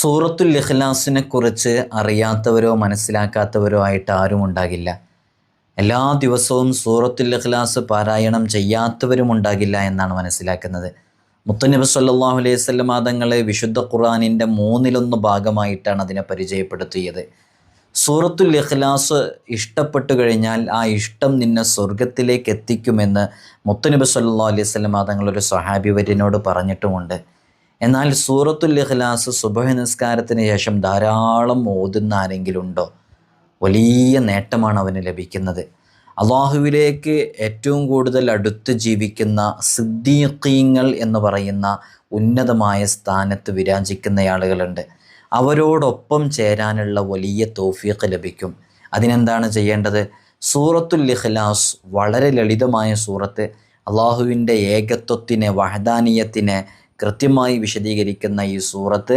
സൂറത്തുൽ ഇഖ്ലാസിനെ കുറിച്ച് അറിയാത്തവരോ മനസ്സിലാക്കാത്തവരോ ആയിട്ട് ആരും ഉണ്ടാകില്ല. എല്ലാ ദിവസവും സൂറത്തുൽ ഇഖ്ലാസ് പാരായണം ചെയ്യാത്തവരും ഉണ്ടാകില്ല എന്നാണ് മനസ്സിലാക്കുന്നത്. മുത്തുനബി സല്ലല്ലാഹു അലൈഹി വസല്ലം തങ്ങളെ വിശുദ്ധ ഖുർആനിൻ്റെ 1/3 ഭാഗമായിട്ടാണ് അതിനെ പരിചയപ്പെടുത്തിയത്. സൂറത്തുൽ ഇഖ്ലാസ് ഇഷ്ടപ്പെട്ടു കഴിഞ്ഞാൽ ആ ഇഷ്ടം നിന്നെ സ്വർഗത്തിലേക്ക് എത്തിക്കുമെന്ന് മുത്തുനബി സല്ലല്ലാഹു അലൈഹി വസല്ലം തങ്ങളൊരു സ്വഹാബി വര്യനോട് പറഞ്ഞിട്ടുമുണ്ട്. എന്നാൽ സൂറത്തുൽ ഇഖ്ലാസ് സുബ്ഹ് നിസ്കാരത്തിന് ശേഷം ധാരാളം ഓതുന്ന ആരെങ്കിലും ഉണ്ടോ? വലിയ നേട്ടമാണ് അവന് ലഭിക്കുന്നത്. അള്ളാഹുവിലേക്ക് ഏറ്റവും കൂടുതൽ അടുത്ത് ജീവിക്കുന്ന സിദ്ദീഖീങ്ങൾ എന്ന് പറയുന്ന ഉന്നതമായ സ്ഥാനത്ത് വിരാജിക്കുന്ന ആളുകളുണ്ട്. അവരോടൊപ്പം ചേരാനുള്ള വലിയ തൗഫീഖ് ലഭിക്കും. അതിനെന്താണ് ചെയ്യേണ്ടത്? സൂറത്തുൽ ഇഖ്ലാസ് വളരെ ലളിതമായ സൂറത്ത്, അള്ളാഹുവിൻ്റെ ഏകത്വത്തിനെ, വഹദാനിയത്തിനെ കൃത്യമായി വിശദീകരിക്കുന്ന ഈ സൂറത്ത്